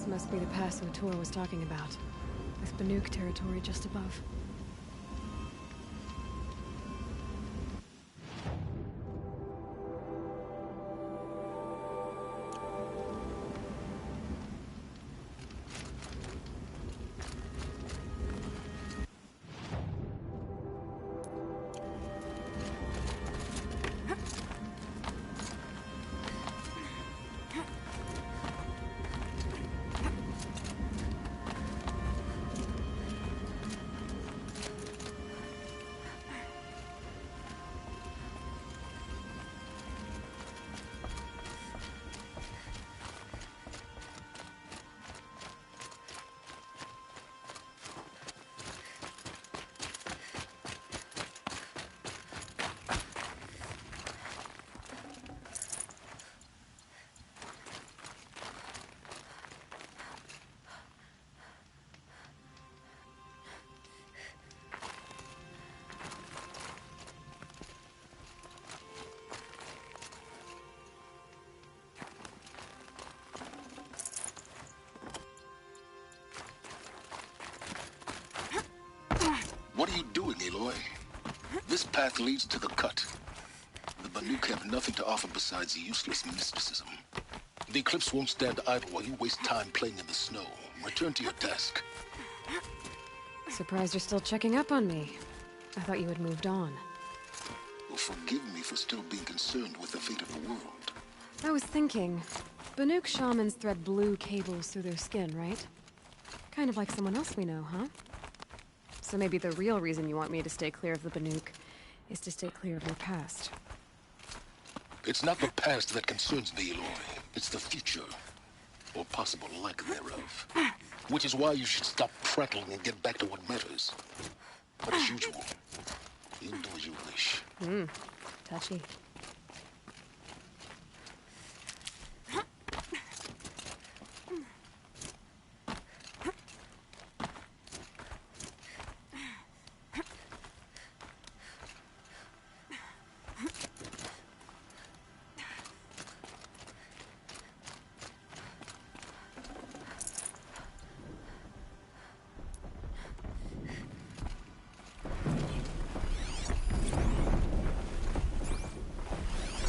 This must be the pass O'Toole was talking about, with Banuk territory just above. What are you doing, Aloy? This path leads to the cut. The Banuk have nothing to offer besides useless mysticism. The Eclipse won't stand idle while you waste time playing in the snow. Return to your desk. Surprised you're still checking up on me. I thought you had moved on. Well, forgive me for still being concerned with the fate of the world. I was thinking, Banuk shamans thread blue cables through their skin, right? Kind of like someone else we know, huh? So maybe the real reason you want me to stay clear of the Banuk is to stay clear of your past. It's not the past that concerns me, Aloy. It's the future. Or possible lack thereof. Which is why you should stop prattling and get back to what matters. But as usual, you do as you wish. Touchy.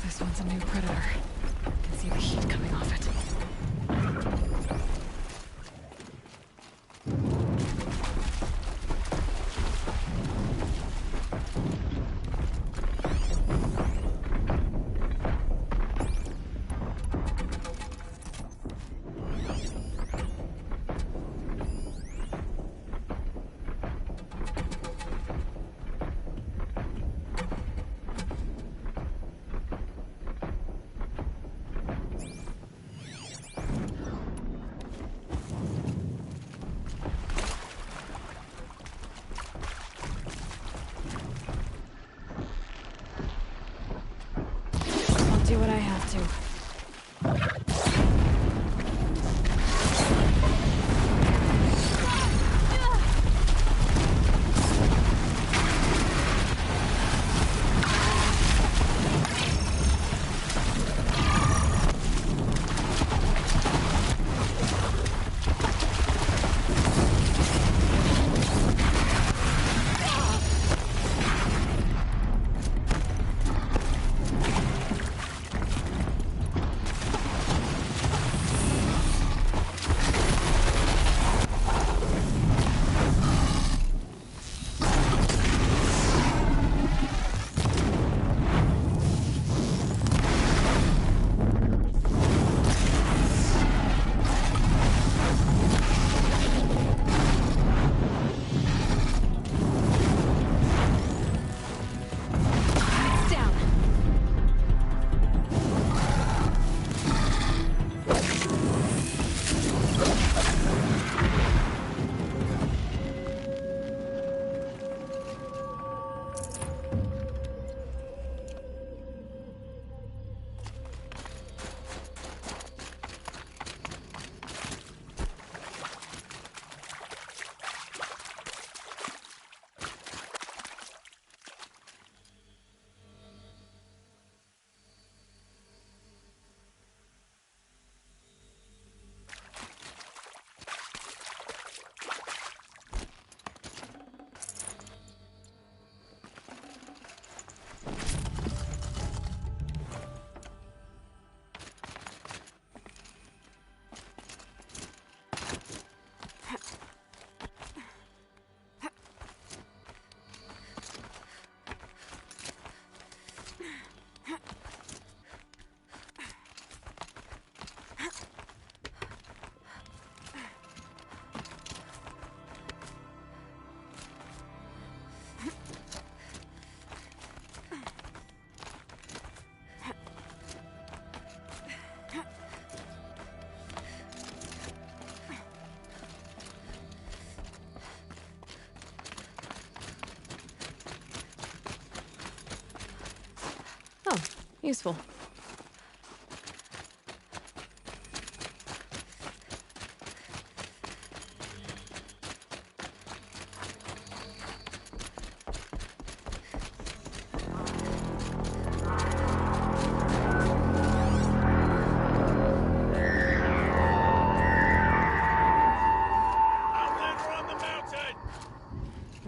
This one's a new predator. I can see the heat coming off it. Do what I have to. Useful.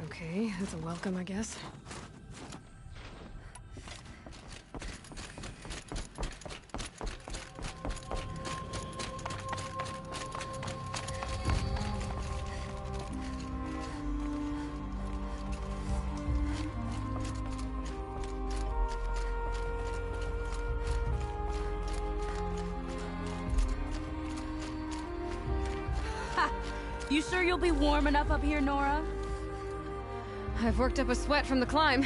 Okay, that's a welcome, I guess. You sure you'll be warm enough up here, Nora? I've worked up a sweat from the climb.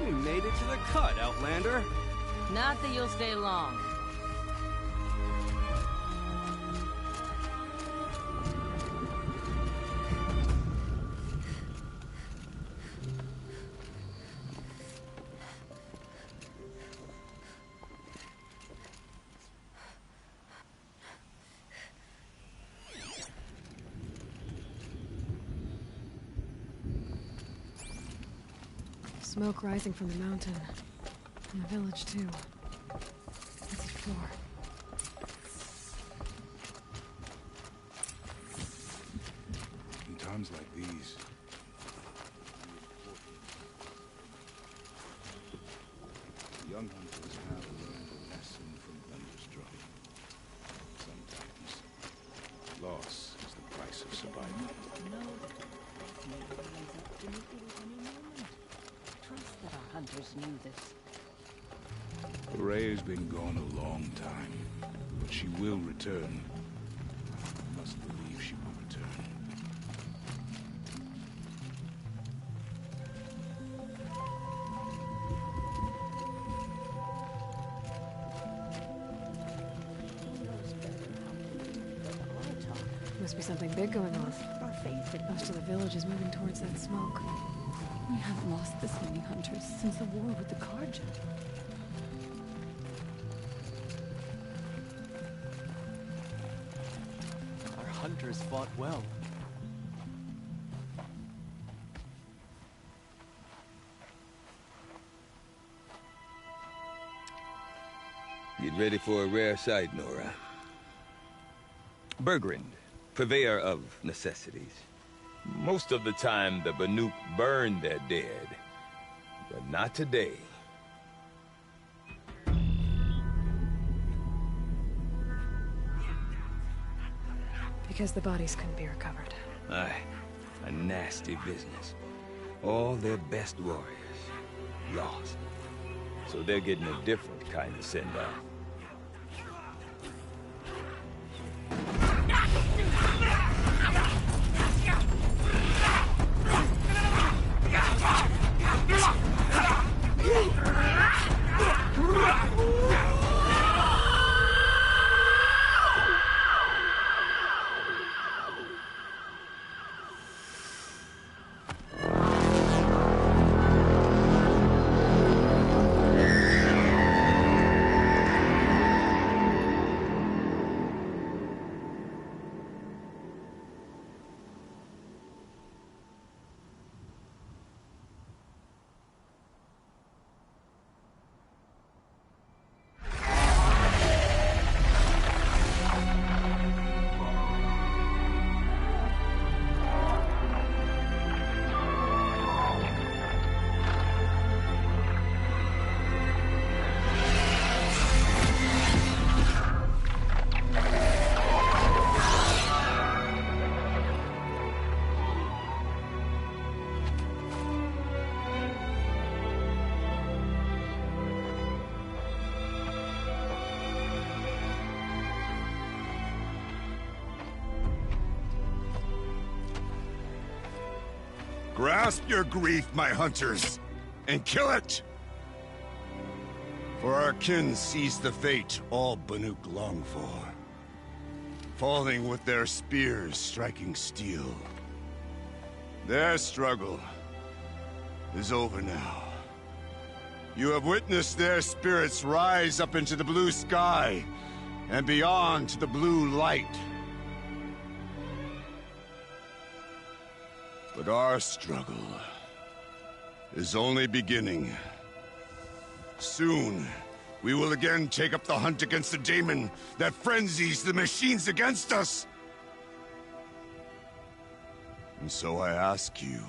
We made it to the cut, Outlander. Not that you'll stay long. Smoke rising from the mountain. And the village, too. Let's explore. In times like these, the young hunters have learned a lesson from Thunderstruck. Sometimes, loss is the price of survival. Trust that our hunters knew this. Ray's been gone a long time, but she will return. I must believe she will return. Must be something big going on. Our faith in Most of the village is moving towards that smoke. We haven't lost this many hunters since the war with the Carja. Our hunters fought well. Get ready for a rare sight, Nora. Bergrind, purveyor of necessities. Most of the time, the Banuk burn their dead. But not today. Because the bodies couldn't be recovered. Aye, a nasty business. All their best warriors, lost. So they're getting a different kind of send-off. Grasp your grief, my hunters, and kill it! For our kin seized the fate all Banuk long for. Falling with their spears striking steel. Their struggle is over now. You have witnessed their spirits rise up into the blue sky and beyond to the blue light. But our struggle is only beginning. Soon, we will again take up the hunt against the daemon that frenzies the machines against us. And so I ask you,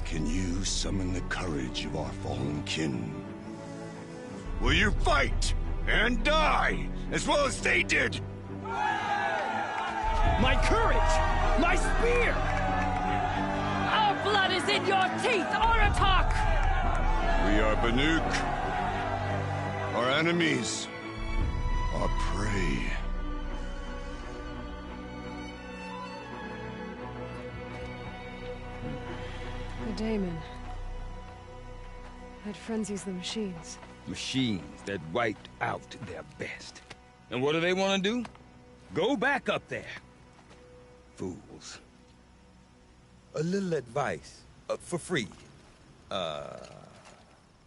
can you summon the courage of our fallen kin? Will you fight and die as well as they did? My courage! My spear! Our blood is in your teeth, Oratok! We are Banuk. Our enemies are prey. The daemon. That frenzies the machines. Machines that wiped out their best. And what do they want to do? Go back up there. Fools. A little advice. For free.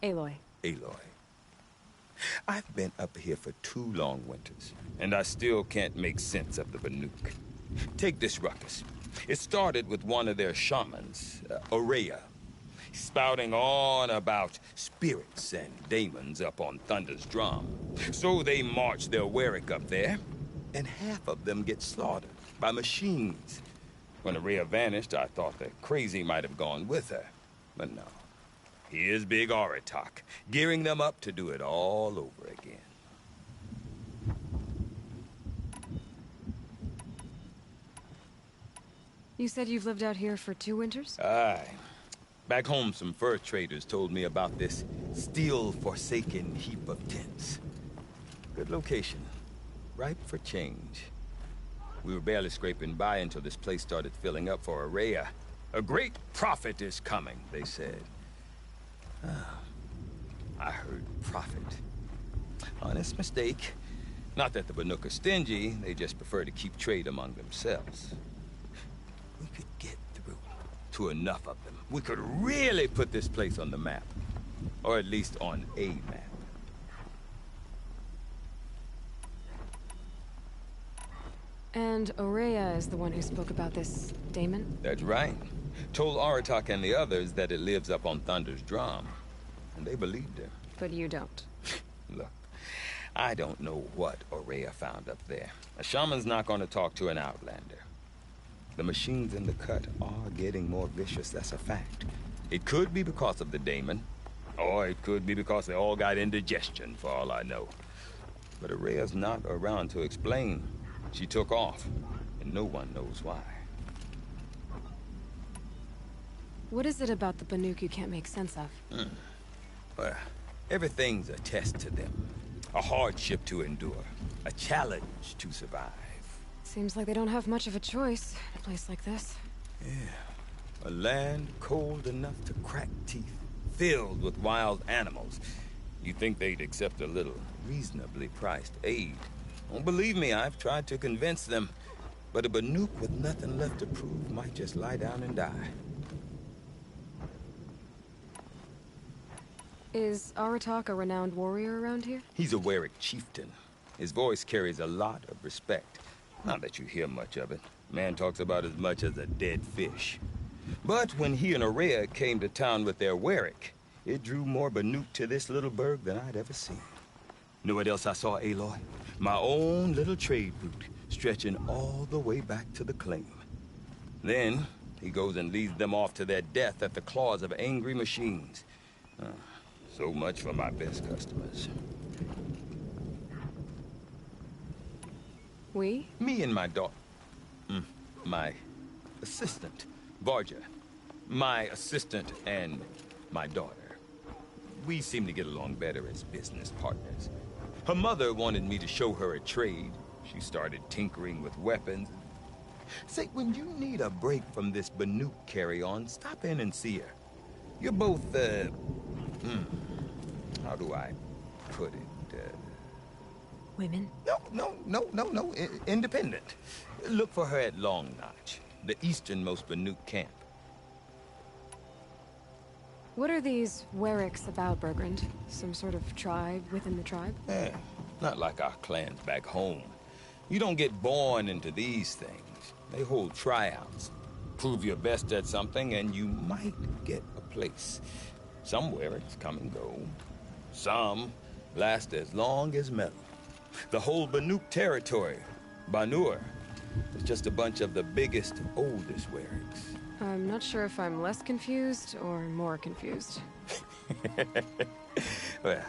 Aloy. Aloy. I've been up here for 2 long winters, and I still can't make sense of the Banuk. Take this ruckus. It started with one of their shamans, Aurea, spouting on about spirits and daemons up on Thunder's drum. So they march their Warwick up there, and half of them get slaughtered by machines. When Aurea vanished, I thought the crazy might have gone with her, but no. Here's Big Oratok, gearing them up to do it all over again. You said you've lived out here for 2 winters? Aye. Back home, some fur traders told me about this steel-forsaken heap of tents. Good location. Ripe for change. We were barely scraping by until this place started filling up for Aurea. A great prophet is coming, they said. I heard prophet. Honest mistake. Not that the Banuk are stingy, they just prefer to keep trade among themselves. We could get through to enough of them. We could really put this place on the map. Or at least on a map. And Aurea is the one who spoke about this daemon? That's right. Told Oratok and the others that it lives up on Thunder's drum. And they believed her. But you don't. Look, I don't know what Aurea found up there. A shaman's not going to talk to an outlander. The machines in the cut are getting more vicious, that's a fact. It could be because of the daemon, or it could be because they all got indigestion, for all I know. But Aurea's not around to explain. She took off, and no one knows why. What is it about the Banuk you can't make sense of? Well, everything's a test to them. A hardship to endure. A challenge to survive. Seems like they don't have much of a choice in a place like this. Yeah. A land cold enough to crack teeth. Filled with wild animals. You'd think they'd accept a little reasonably priced aid. Don't believe me, I've tried to convince them. But a Banuk with nothing left to prove might just lie down and die. Is Oratok a renowned warrior around here? He's a Warwick chieftain. His voice carries a lot of respect. Not that you hear much of it. Man talks about as much as a dead fish. But when he and Aurea came to town with their Warwick, it drew more Banuk to this little burg than I'd ever seen. Know what else I saw, Aloy? My own little trade route, stretching all the way back to the claim. Then, he goes and leads them off to their death at the claws of angry machines. So much for my best customers. We? Me and my daughter. My assistant, Varja. My assistant and my daughter. We seem to get along better as business partners. Her mother wanted me to show her a trade. She started tinkering with weapons. Say, when you need a break from this Banuk carry-on, stop in and see her. You're both, how do I put it? Women? No. Independent. Look for her at Long Notch, the easternmost Banuk camp. What are these Wericks about, Bergrand? Some sort of tribe within the tribe? Not like our clans back home. You don't get born into these things. They hold tryouts. Prove your best at something and you might get a place. Some Wericks come and go. Some last as long as metal. The whole Banuk territory, Banur, is just a bunch of the biggest, oldest Wericks. I'm not sure if I'm less confused or more confused. Well,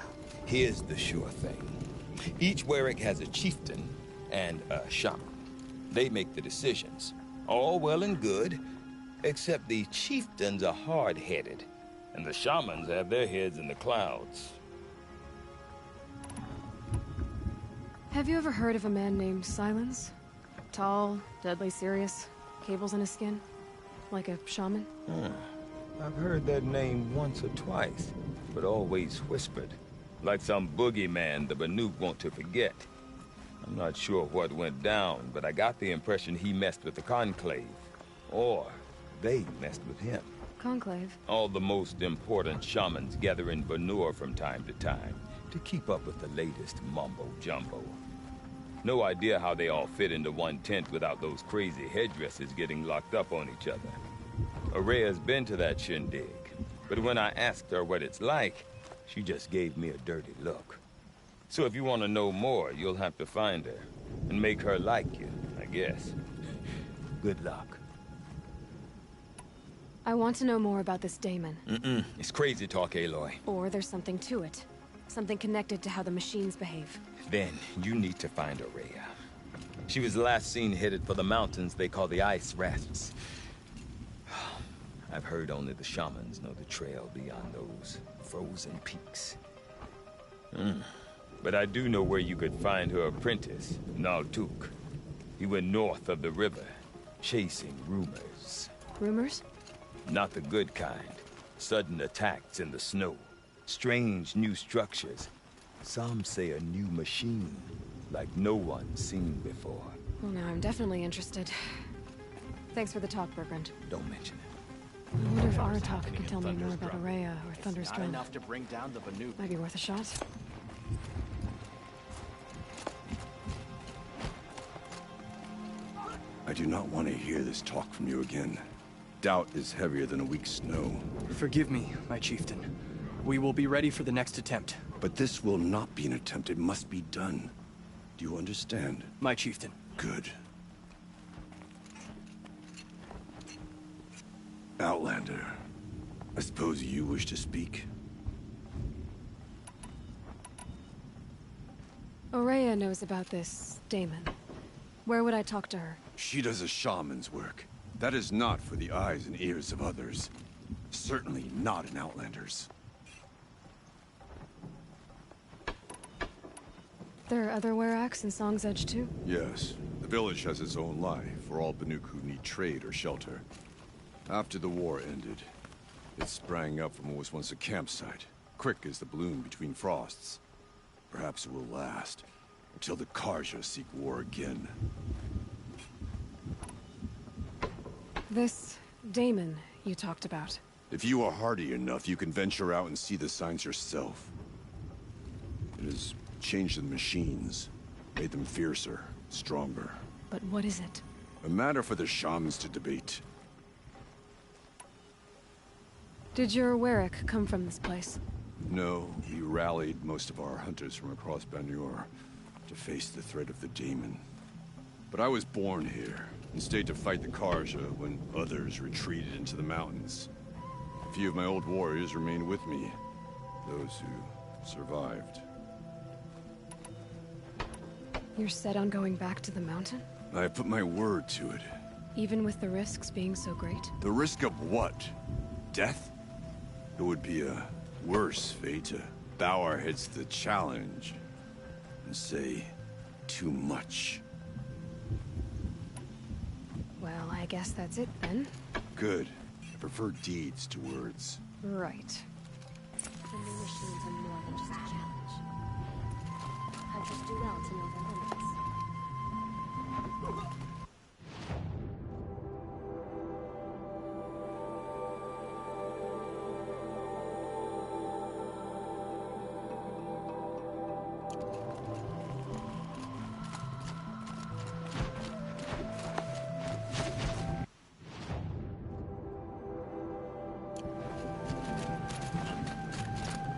here's the sure thing. Each Werick has a chieftain and a shaman. They make the decisions. All well and good, except the chieftains are hard-headed, and the shamans have their heads in the clouds. Have you ever heard of a man named Silence? Tall, deadly serious, cables in his skin? Like a shaman? I've heard that name once or twice, but always whispered. Like some boogeyman the Banuk want to forget. I'm not sure what went down, but I got the impression he messed with the Conclave. Or they messed with him. Conclave? All the most important shamans gather in Banur from time to time to keep up with the latest mumbo-jumbo. No idea how they all fit into one tent without those crazy headdresses getting locked up on each other. Araya's been to that shindig, but when I asked her what it's like, she just gave me a dirty look. So if you want to know more, you'll have to find her and make her like you, I guess. Good luck. I want to know more about this daemon. It's crazy talk, Aloy. Or there's something to it. Something connected to how the machines behave. Then you need to find Araya. She was last seen headed for the mountains they call the Ice Rasps. I've heard only the shamans know the trail beyond those frozen peaks. But I do know where you could find her apprentice, Naltuk. He went north of the river, chasing rumors. Rumors? Not the good kind. Sudden attacks in the snow. Strange new structures. Some say a new machine, like no one's seen before. Well, now I'm definitely interested. Thanks for the talk, Bergrand. Don't mention it. I wonder if Aratak can tell me more about Araya or Thunder's Not Drum. enough to bring down the Banuk. Might be worth a shot. I do not want to hear this talk from you again. Doubt is heavier than a week's snow. Forgive me, my chieftain. We will be ready for the next attempt. But this will not be an attempt. It must be done. Do you understand? My chieftain. Good. Outlander, I suppose you wish to speak? Araya knows about this daemon. Where would I talk to her? She does a shaman's work. That is not for the eyes and ears of others. Certainly not an Outlander's. There are other Weraks in Song's Edge too? Yes. The village has its own life for all Banuk who need trade or shelter. After the war ended, it sprang up from what was once a campsite, quick as the bloom between frosts. Perhaps it will last, until the Karja seek war again. This daemon you talked about. If you are hardy enough, you can venture out and see the signs yourself. It has changed the machines, made them fiercer, stronger. But what is it? A matter for the shamans to debate. Did your Werik come from this place? No, we rallied most of our hunters from across Banur to face the threat of the daemon. But I was born here, and stayed to fight the Karja when others retreated into the mountains. A few of my old warriors remained with me, those who survived. You're set on going back to the mountain? I have put my word to it. Even with the risks being so great? The risk of what? Death? It would be a worse fate to bow our heads to the challenge and say too much. Well, I guess that's it then. Good. I prefer deeds to words. Right. machines are more than just a challenge. Hunters do well to know their limits.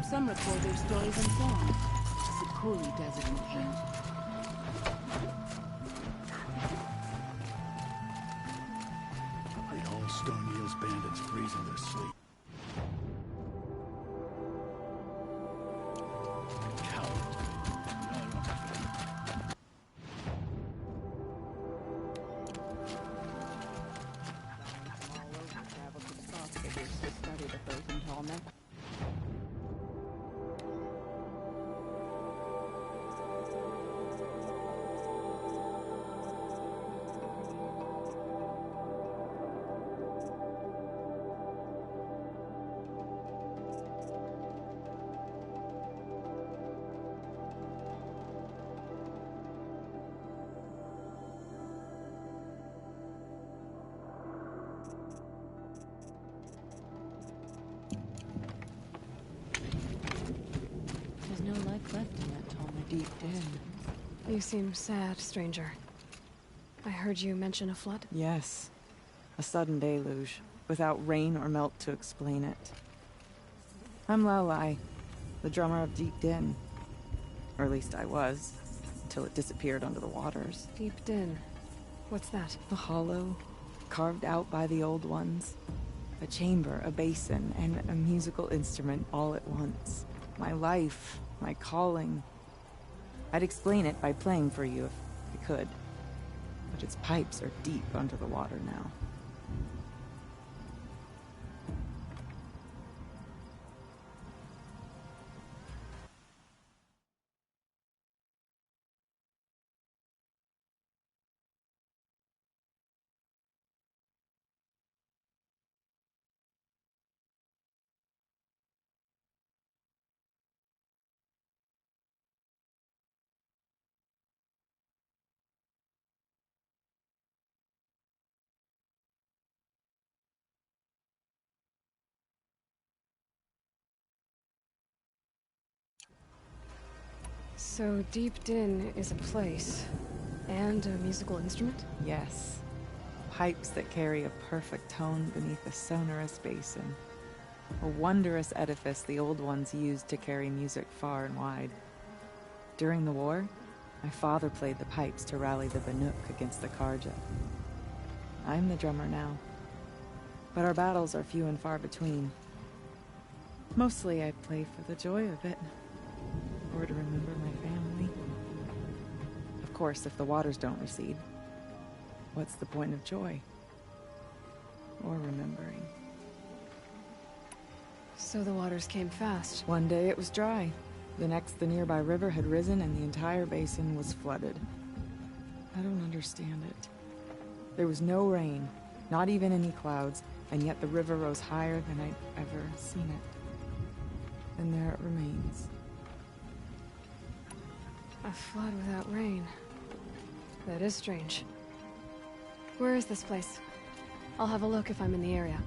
Some record their stories in song. Sikuli does it in paint. Behold Stone Yield's bandits freezing their sleep. There's no life left in that tall deep den. You seem sad, stranger. I heard you mention a flood? Yes. A sudden deluge, without rain or melt to explain it. I'm Lelai, the drummer of Deep Din. Or at least I was, until it disappeared under the waters. Deep Din. What's that? A hollow, carved out by the old ones. A chamber, a basin, and a musical instrument all at once. My life, my calling. I'd explain it by playing for you if I could. But its pipes are deep under the water now. So Deep Din is a place, and a musical instrument? Yes. Pipes that carry a perfect tone beneath a sonorous basin. A wondrous edifice the old ones used to carry music far and wide. During the war, my father played the pipes to rally the Banuk against the Karja. I'm the drummer now. But our battles are few and far between. Mostly I play for the joy of it. Or to remember my family. Of course, if the waters don't recede, what's the point of joy? Or remembering? So the waters came fast. One day it was dry. The next, the nearby river had risen and the entire basin was flooded. I don't understand it. There was no rain, not even any clouds, and yet the river rose higher than I'd ever seen it. And there it remains. A flood without rain. That is strange. Where is this place? I'll have a look if I'm in the area.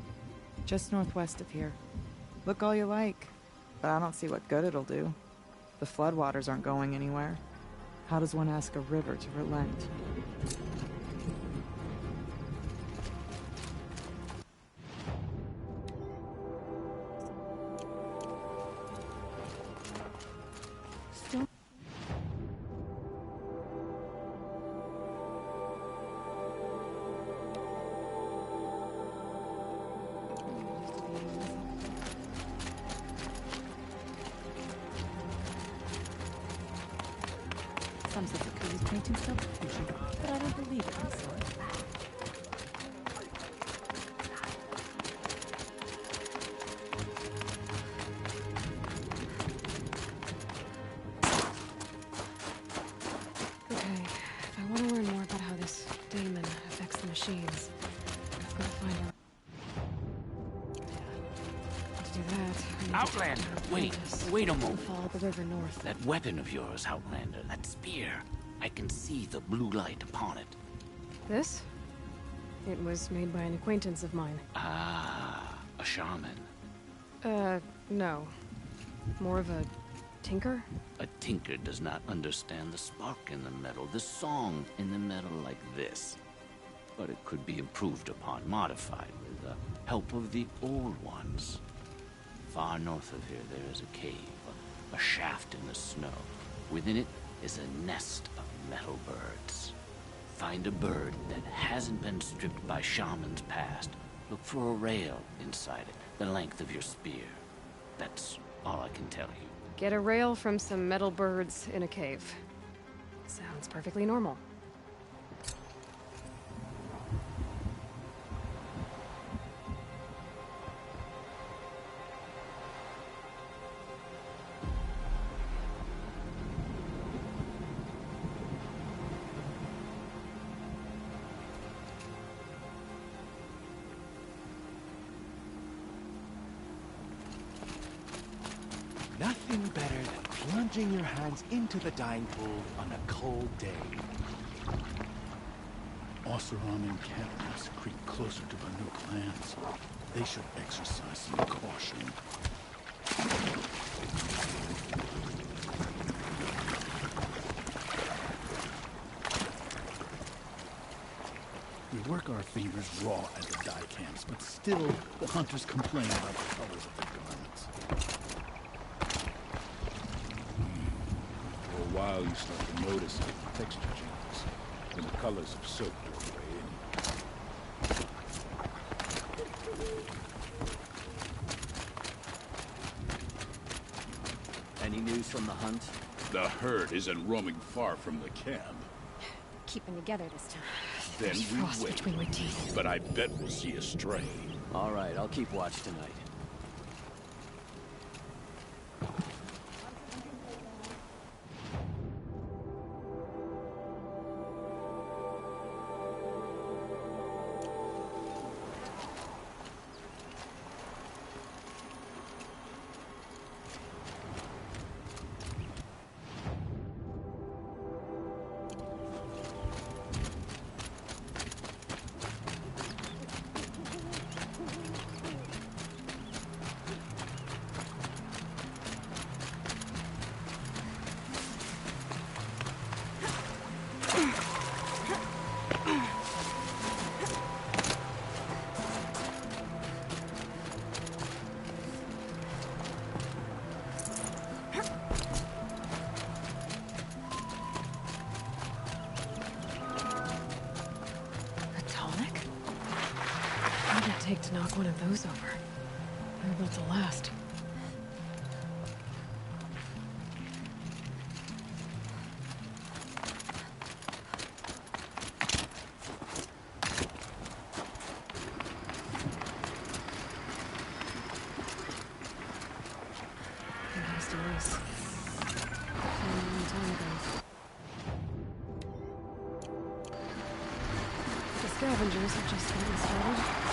Just northwest of here. Look all you like, but I don't see what good it'll do. The floodwaters aren't going anywhere. How does one ask a river to relent? Some said the kid was painting self-fiction, but I don't believe it myself. Okay, if I want to learn more about how this daemon affects the machines, I've got to find out. To do Outlander, wait a moment. Follow the river north. That weapon of yours, Outlander, that spear. I can see the blue light upon it. This? It was made by an acquaintance of mine. Ah, a shaman. No. More of a tinker? A tinker does not understand the spark in the metal, the song in the metal like this. But it could be improved upon, modified with the help of the old ones. Far north of here, there is a cave, a shaft in the snow. Within it is a nest of metal birds. Find a bird that hasn't been stripped by shamans past. Look for a rail inside it, the length of your spear. That's all I can tell you. Get a rail from some metal birds in a cave. Sounds perfectly normal. Nothing better than plunging your hands into the dying pool on a cold day. Oseram encampments creep closer to Banuk lands. They should exercise some caution. We work our fingers raw at the dye camps, but still, the hunters complain about the colors of their garments. For a while, you start to notice how the texture changes, when the colors of soap work their way in. Any news from the hunt? The herd isn't roaming far from the camp. Keeping together this time. Then There's we frost wait. between my teeth. But I bet we'll see a stray. All right, I'll keep watch tonight. Take to knock one of those over. They're built to last. The scavengers have just gotten started.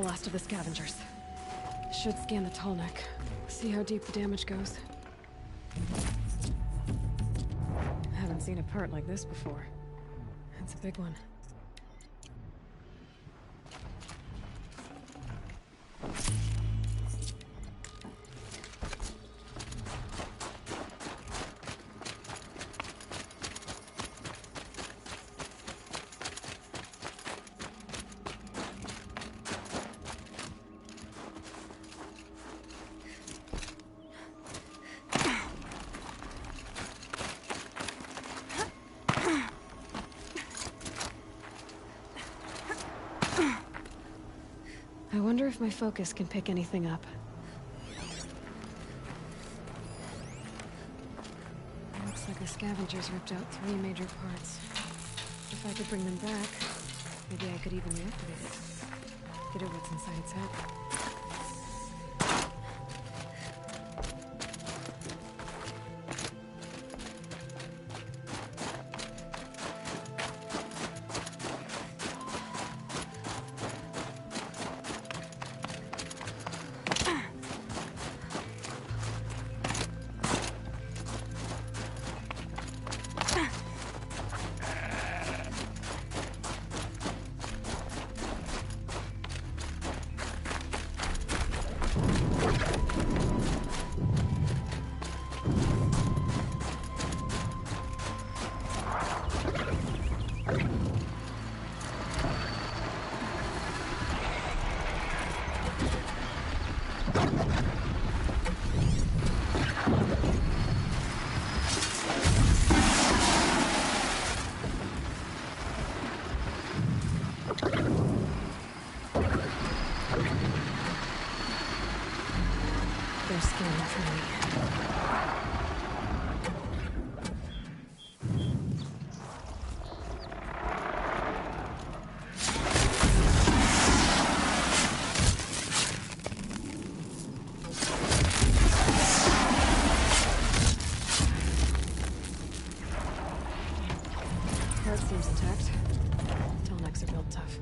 last of the scavengers. Should scan the tall neck. See how deep the damage goes. Haven't seen a part like this before. It's a big one. I wonder if my focus can pick anything up. Looks like the scavengers ripped out 3 major parts. If I could bring them back, maybe I could even reactivate it. Get at what's inside its head. They're scanning for me. Heart seems intact. Tall necks are built tough.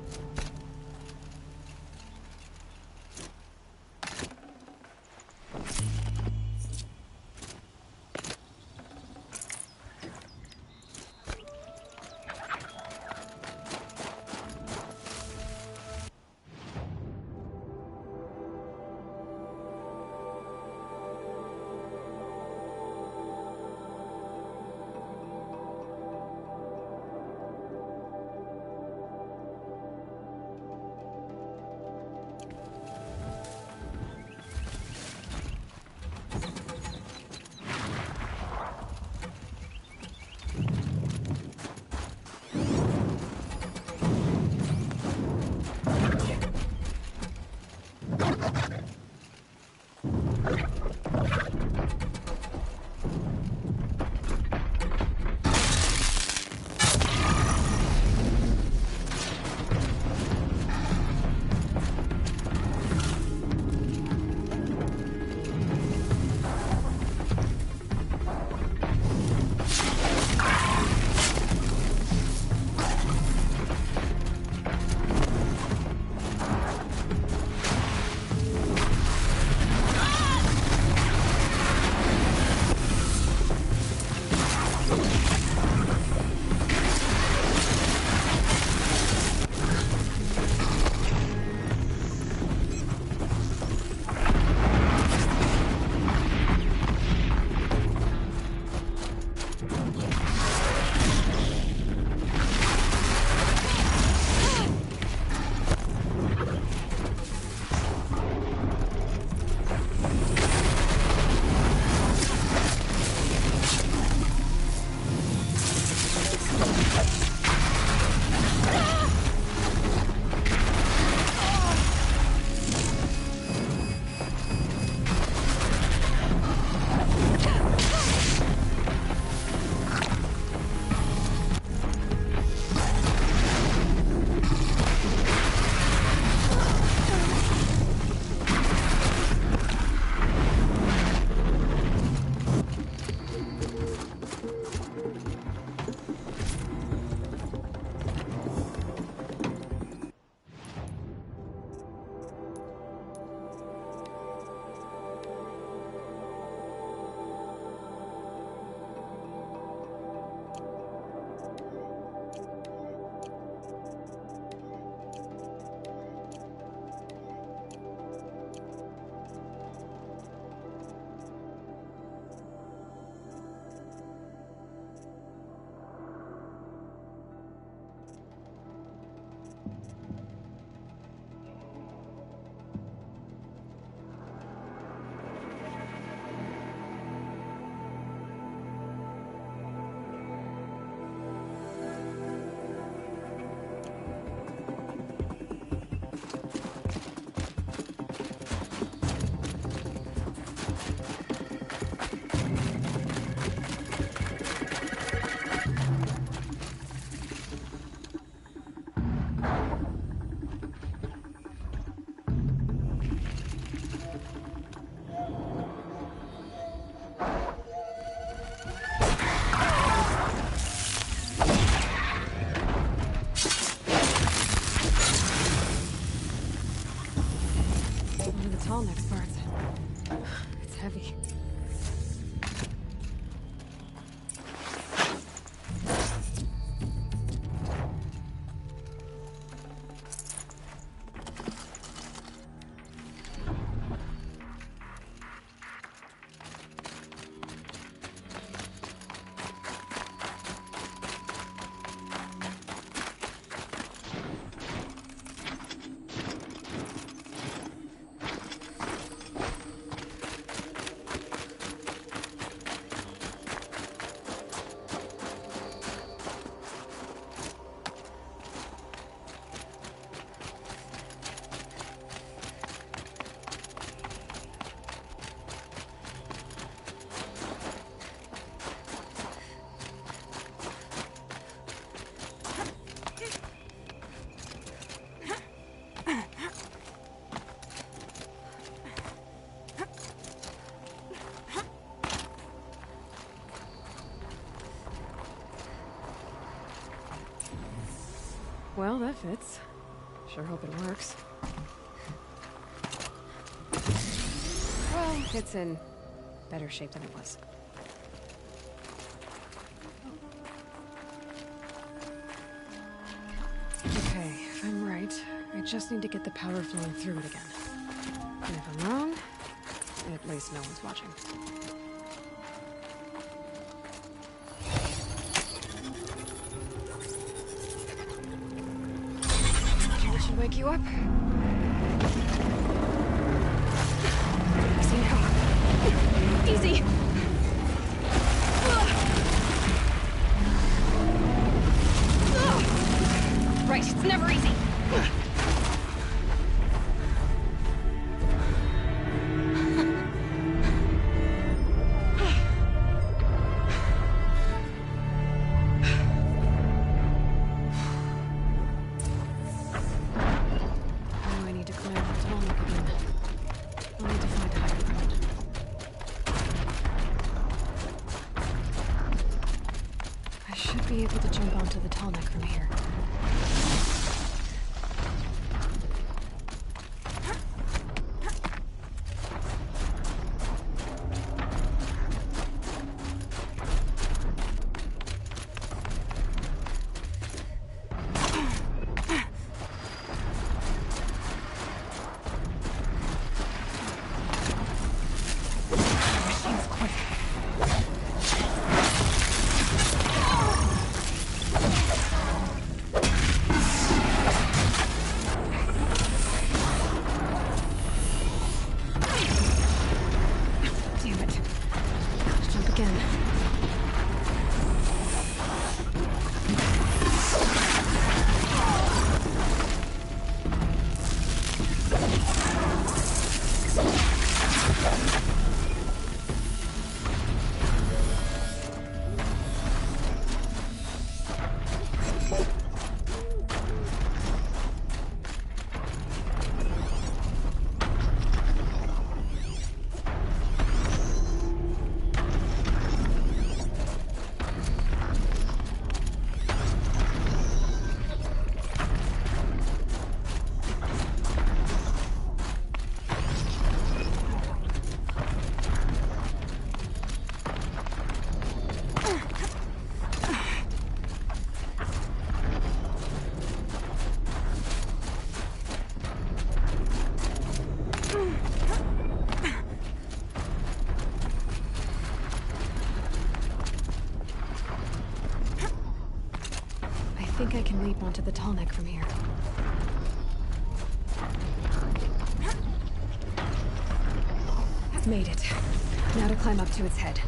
tall next part. It's heavy. Well, that fits. Sure hope it works. Well, it's in better shape than it was. Okay, if I'm right, I just need to get the power flowing through it again. And if I'm wrong, at least no one's watching. Should wake you up. Easy now. Easy. Right, it's never easy. Be able to jump onto the tall neck from here. I think I can leap onto the tall neck from here. Made it. Now to climb up to its head.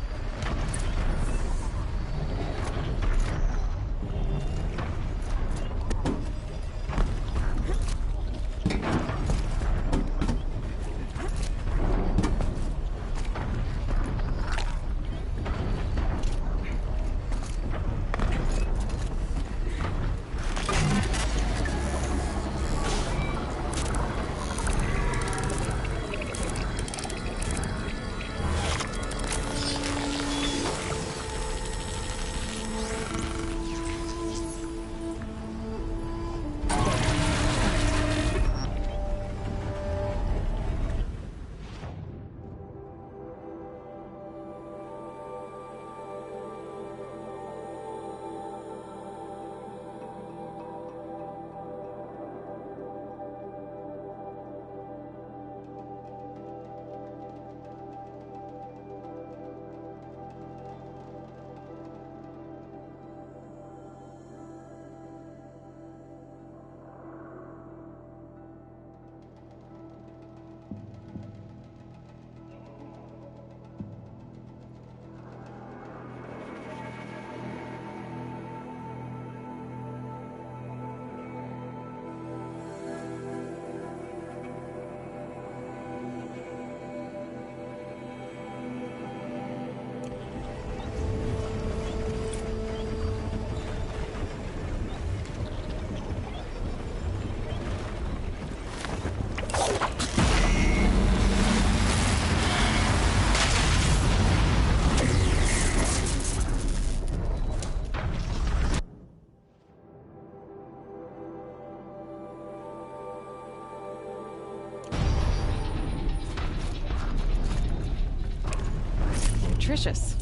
nutritious.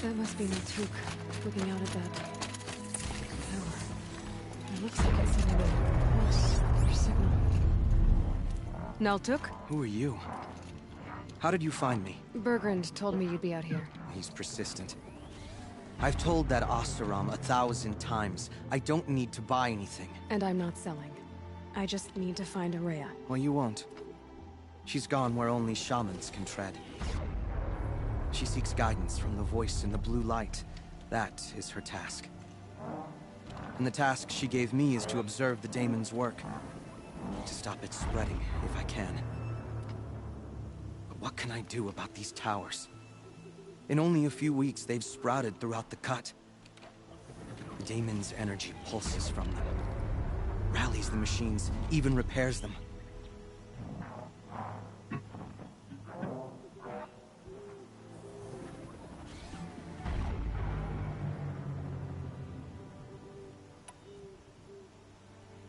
That must be Miltuk, looking out at that tower. It looks like it's sending a pulse or signal. Naltuk? Who are you? How did you find me? Bergrand told me you'd be out here. He's persistent. I've told that Oseram 1,000 times. I don't need to buy anything. And I'm not selling. I just need to find Araya. Well, you won't. She's gone where only shamans can tread. She seeks guidance from the voice in the blue light. That is her task. And the task she gave me is to observe the daemon's work. To stop it spreading, if I can. But what can I do about these towers? In only a few weeks, they've sprouted throughout the cut. The daemon's energy pulses from them. Rallies the machines, even repairs them.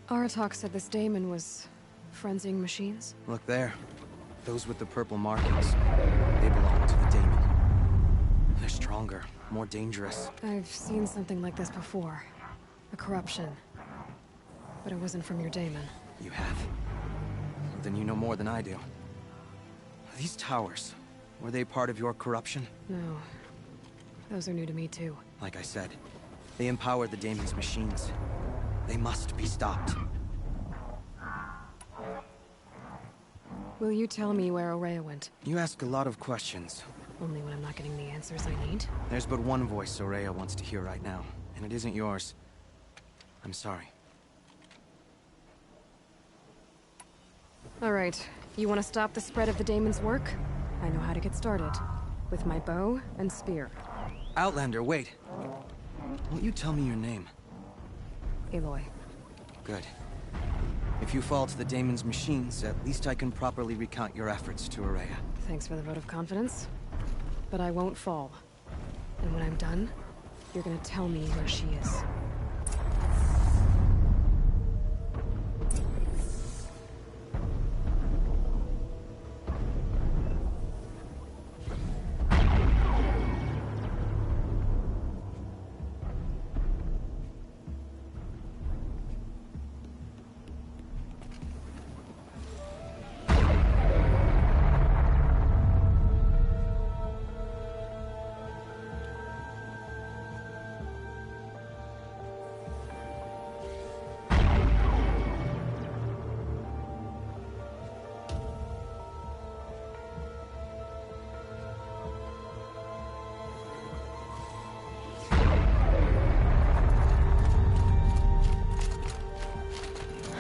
Aratak said this daemon was frenzying machines? Look there. Those with the purple markings. They belong to the daemon. They're stronger, more dangerous. I've seen something like this before. A corruption. But it wasn't from your daemon. You have? Then you know more than I do. These towers, were they part of your corruption? No. Those are new to me too. Like I said, they empower the daemon's machines. They must be stopped. Will you tell me where Araya went? You ask a lot of questions. Only when I'm not getting the answers I need. There's but one voice Araya wants to hear right now, and it isn't yours. I'm sorry. All right. You want to stop the spread of the daemon's work? I know how to get started. With my bow and spear. Outlander, wait. Won't you tell me your name? Aloy. Good. If you fall to the daemon's machines, at least I can properly recount your efforts to Araya. Thanks for the vote of confidence. But I won't fall. And when I'm done, you're gonna tell me where she is.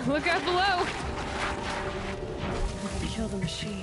Look out below! Kill the machines.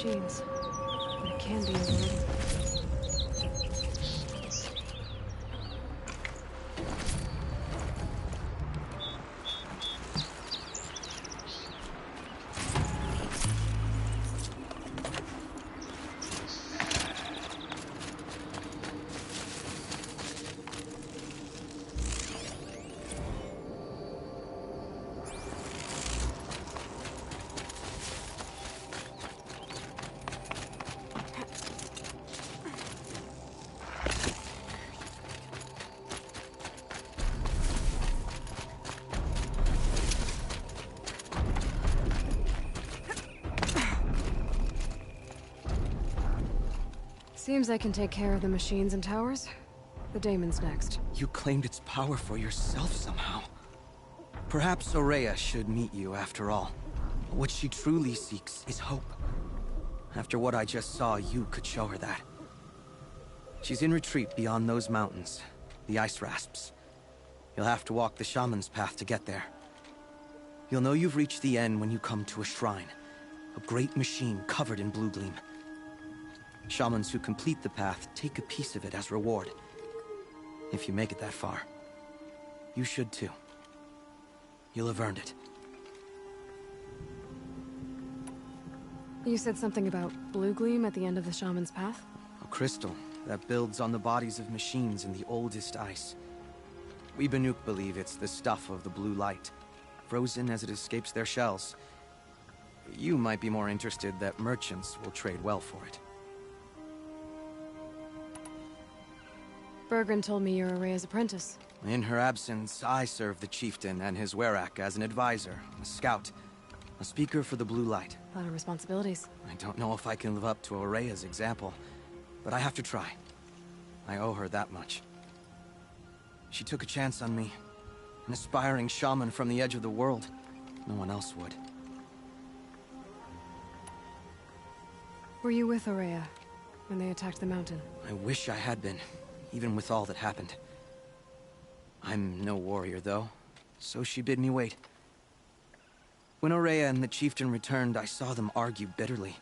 machines. But it can be overridden. Seems I can take care of the machines and towers. The daemon's next. You claimed its power for yourself somehow. Perhaps Aurea should meet you after all. What she truly seeks is hope. After what I just saw, you could show her that. She's in retreat beyond those mountains, the ice rasps. You'll have to walk the shaman's path to get there. You'll know you've reached the end when you come to a shrine. A great machine covered in blue gleam. Shamans who complete the path take a piece of it as reward. If you make it that far, you should too. You'll have earned it. You said something about blue gleam at the end of the shaman's path? A crystal that builds on the bodies of machines in the oldest ice. We Banuk believe it's the stuff of the blue light, frozen as it escapes their shells. You might be more interested that merchants will trade well for it. Bergren told me you're Aurea's apprentice. In her absence, I serve the chieftain and his werak as an advisor, a scout, a speaker for the blue light. A lot of responsibilities. I don't know if I can live up to Aurea's example, but I have to try. I owe her that much. She took a chance on me, an aspiring shaman from the edge of the world. No one else would. Were you with Aurea when they attacked the mountain? I wish I had been, even with all that happened. I'm no warrior, though, so she bid me wait. When Aurea and the chieftain returned, I saw them argue bitterly.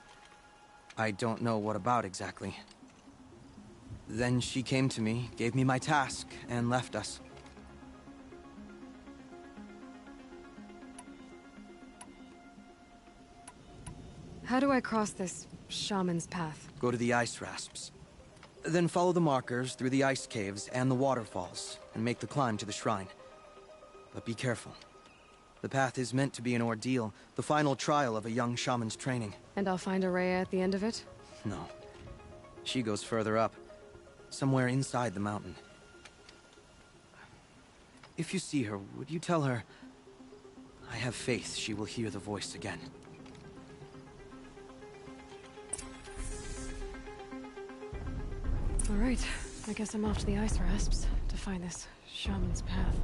I don't know what about exactly. Then she came to me, gave me my task, and left us. How do I cross this shaman's path? Go to the ice rasps. Then follow the markers through the ice caves and the waterfalls, and make the climb to the shrine. But be careful. The path is meant to be an ordeal, the final trial of a young shaman's training. And I'll find Aurea at the end of it? No. She goes further up, somewhere inside the mountain. If you see her, would you tell her, I have faith she will hear the voice again. All right, I guess I'm off to the ice rasps to find this shaman's path.